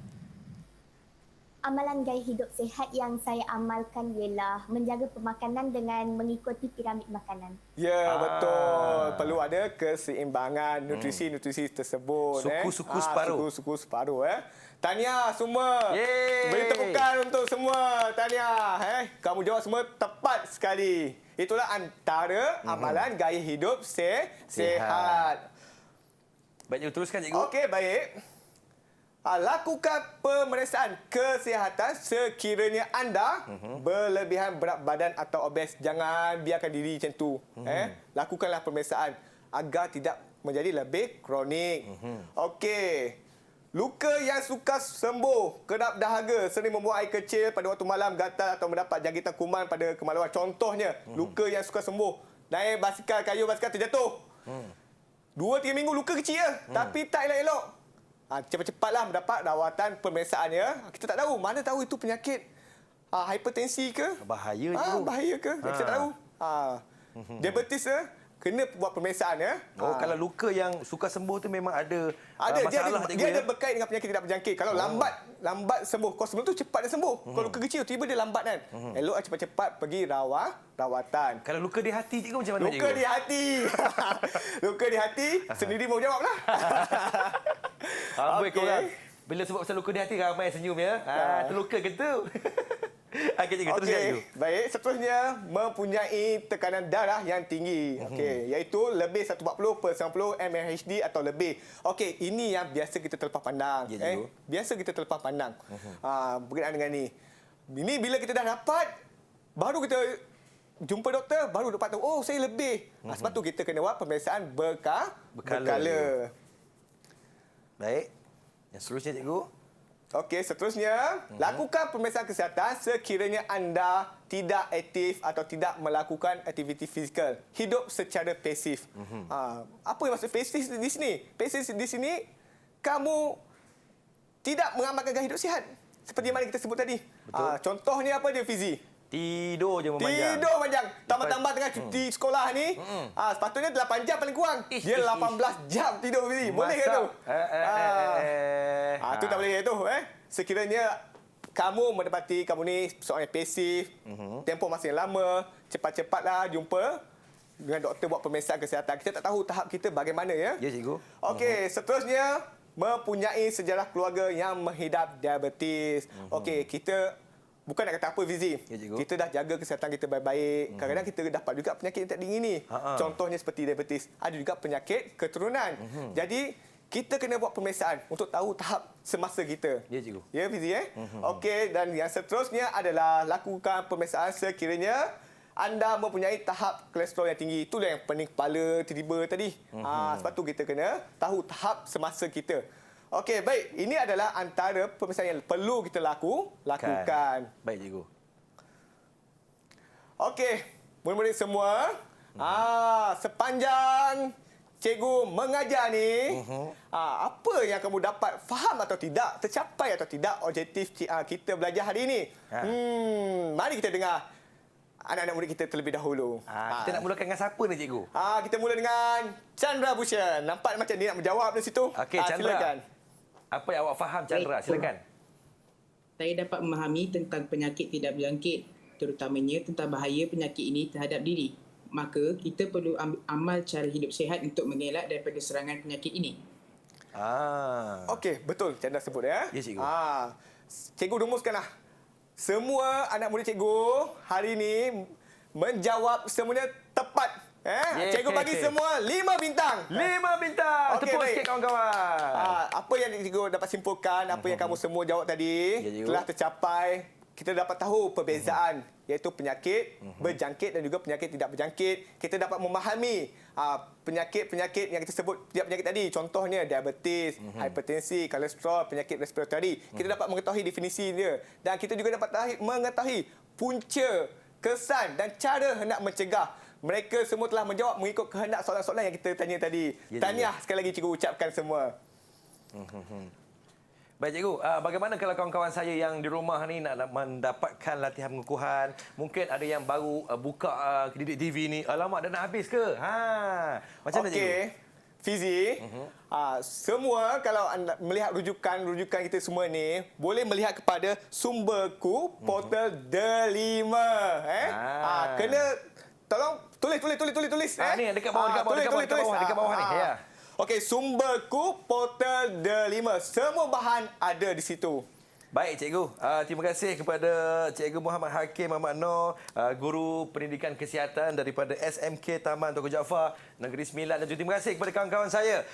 Amalan gaya hidup sihat yang saya amalkan ialah menjaga pemakanan dengan mengikuti piramid makanan. Ya, betul. Perlu ada keseimbangan nutrisi-nutrisi tersebut. Suku-suku separuh. Suku-suku separuh. Tahniah semua. Beri tepukan untuk semua. Tahniah. Kamu jawab semua tepat sekali. Itulah antara amalan gaya hidup sihat. Baik, teruskan, Cikgu. Okey, baik. Lakukan pemeriksaan kesihatan sekiranya anda berlebihan berat badan atau obes. Jangan biarkan diri macam tu. Lakukanlah pemeriksaan agar tidak menjadi lebih kronik. Okey. Luka yang sukar sembuh, kerap dahaga, sering membuang air kecil pada waktu malam, gatal atau mendapat jangkitan kuman pada kemaluan. Contohnya, luka yang sukar sembuh. Naik basikal, kayu basikal terjatuh. 2-3 minggu luka kecil je, tapi tak elok-elok. Cepat-cepatlah mendapat rawatan pemeriksaan ya. Kita tak tahu, mana tahu itu penyakit hipertensi ke? Bahaya je. Bahaya ke? Kita tak tahu. Diabetes kena buat pemeriksaan ya. Kalau luka yang sukar sembuh tu memang ada Dia masalah, cikgu, ada berkait dengan penyakit tidak berjangkit. Kalau lambat sembuh. Kalau sebelum tu cepat dia sembuh. Kalau luka kecil tiba dia lambat kan. Elok cepat-cepat pergi rawatan. Kalau luka di hati cikgu macam mana, cikgu? Luka di hati. Luka di hati sendiri mau jawablah. Amboi korang. Bila sebut pasal luka di hati ramai senyum ya. Terluka ke tu? Okey, cikgu, teruskan cikgu. Baik, seterusnya mempunyai tekanan darah yang tinggi. Okey, iaitu lebih 140/90 mmHg atau lebih. Okey, ini yang biasa kita terlepas pandang. Biasa kita terlepas pandang. Berkenaan dengan ni. Ini bila kita dah dapat, baru kita jumpa doktor, baru dapat tahu, oh saya lebih. Sebab tu kita kena buat pemeriksaan berkala. Baik. Yang seterusnya cikgu. Okey, seterusnya, lakukan pemeriksaan kesihatan sekiranya anda tidak aktif atau tidak melakukan aktiviti fizikal. Hidup secara pasif. Apa yang maksud pasif di sini? Pasif di sini, kamu tidak mengamalkan gaya hidup sihat. Seperti mana kita sebut tadi. Contohnya apa dia, Fizi? Tidur je memanjang. Tidur memanjang. Tambah-tambah tengah cuti sekolah ni, sepatutnya 8 jam paling kurang. Dia 18 jam tidur, Fizi. Boleh ke tu? Itu tak boleh tu. Sekiranya kamu mendapati kamu ni seorang yang pasif, tempoh masa yang lama, cepat-cepatlah jumpa dengan doktor buat pemeriksaan kesihatan. Kita tak tahu tahap kita bagaimana ya. Ya, cikgu. Okey, seterusnya mempunyai sejarah keluarga yang menghidap diabetes. Okey, kita bukan nak kata apa, Fizi. Ya, kita dah jaga kesihatan kita baik-baik. Kadang-kadang kita dapat juga penyakit yang tak diingini. Contohnya seperti diabetes. Ada juga penyakit keturunan. Jadi, kita kena buat pemeriksaan untuk tahu tahap semasa kita. Ya, cikgu. Ya, Fizi. Okey, dan yang seterusnya adalah lakukan pemeriksaan sekiranya anda mempunyai tahap kolesterol yang tinggi. Itulah yang pening kepala tiba-tiba tadi. Sebab tu kita kena tahu tahap semasa kita. Okey, baik. Ini adalah antara pemeriksaan yang perlu kita lakukan. Baik, cikgu. Okey, murid-murid semua, sepanjang cikgu mengajar ni, apa yang kamu dapat faham atau tidak, tercapai atau tidak objektif kita belajar hari ini? Mari kita dengar anak-anak murid kita terlebih dahulu. Kita nak mulakan dengan siapa ni, cikgu? Kita mula dengan Chandra Bhushan. Nampak macam dia nak menjawab di situ. Okey, Chandra. Silakan. Apa yang awak faham, Chandra? Silakan. Saya dapat memahami tentang penyakit tidak berjangkit, terutamanya tentang bahaya penyakit ini terhadap diri. Maka kita perlu amal cara hidup sihat untuk mengelak daripada serangan penyakit ini. Okey, betul Chandra sebut ya. Ya, cikgu. Cikgu rumuskanlah. Semua anak murid cikgu hari ini menjawab semuanya tepat. Cikgu bagi semua 5 bintang. 5 bintang. Okey, Tepuk baik. sikit kawan-kawan. Apa yang cikgu dapat simpulkan, apa yang kamu semua jawab tadi telah tercapai. Kita dapat tahu perbezaan iaitu penyakit berjangkit dan juga penyakit tidak berjangkit. Kita dapat memahami penyakit-penyakit yang kita sebut tiap penyakit tadi. Contohnya diabetes, hipertensi, kolesterol, penyakit respiratori. Kita dapat mengetahui definisi dia. Dan kita juga dapat mengetahui punca, kesan dan cara hendak mencegah. Mereka semua telah menjawab mengikut kehendak soalan-soalan yang kita tanya tadi. Tahniah sekali lagi cikgu ucapkan semua. Baik, cikgu. Bagaimana kalau kawan-kawan saya yang di rumah ni nak mendapatkan latihan pengukuhan? Mungkin ada yang baru buka Didik TV ni. Alamak, dah nak habis ke? Macam mana, cikgu? Okey, Fizi. Semua kalau anda melihat rujukan kita semua ni, boleh melihat kepada Sumberku Portal Delima. Kena tolong tulis. Ni dekat bawah ni. Ya. Okey, Sumberku Portal Delima. Semua bahan ada di situ. Baik, cikgu. Terima kasih kepada Cikgu Muhammad Hakim Muhammad Noor, Guru Pendidikan Kesihatan daripada SMK Taman Tunku Jaafar Negeri Sembilan. Dan juga terima kasih kepada kawan-kawan saya.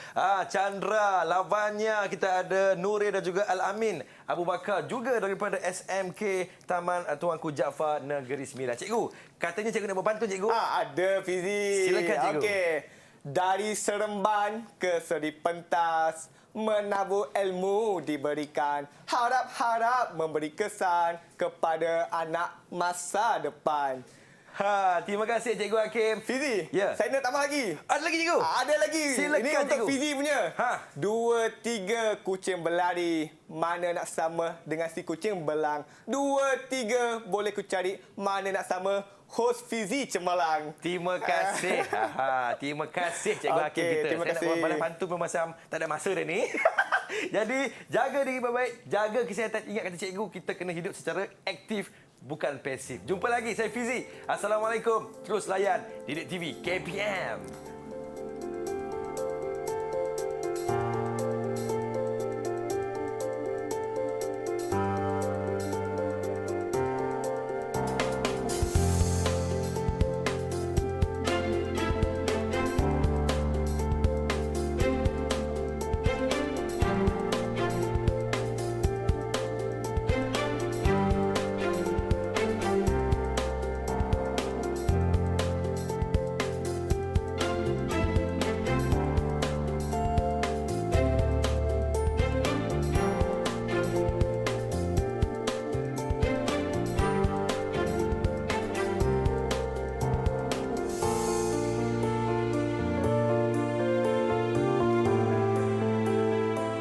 Chandra, lawannya kita ada Nuril dan juga Al-Amin Abu Bakar juga daripada SMK Taman Tuanku Jaafar Negeri Sembilan. Cikgu, katanya cikgu nak berpantun, cikgu. Ada, Fizi. Silakan, cikgu. Okey. Dari seremban ke seri pentas, menabur ilmu diberikan, harap-harap memberi kesan kepada anak masa depan. Terima kasih Cikgu Hakim. Fizi, Ya. saya nak tambah lagi. Ada lagi Cikgu? Ada lagi. Silakan, Ini untuk Cikgu. Fizi punya. Ha. 2, 3 kucing berlari. Mana nak sama dengan si kucing belang. 2, 3 boleh ku cari. Mana nak sama hos Fizi Cemerlang. Terima kasih. Terima kasih Cikgu Hakim Okey, kita. terima Saya kasih. nak balas pantun pun macam tak ada masa dah ni. Jadi, jaga diri baik-baik, jaga kesihatan. Ingat kata cikgu, kita kena hidup secara aktif, bukan pasif. Jumpa lagi, saya Fizi. Assalamualaikum. Terus layan Didik TV KPM.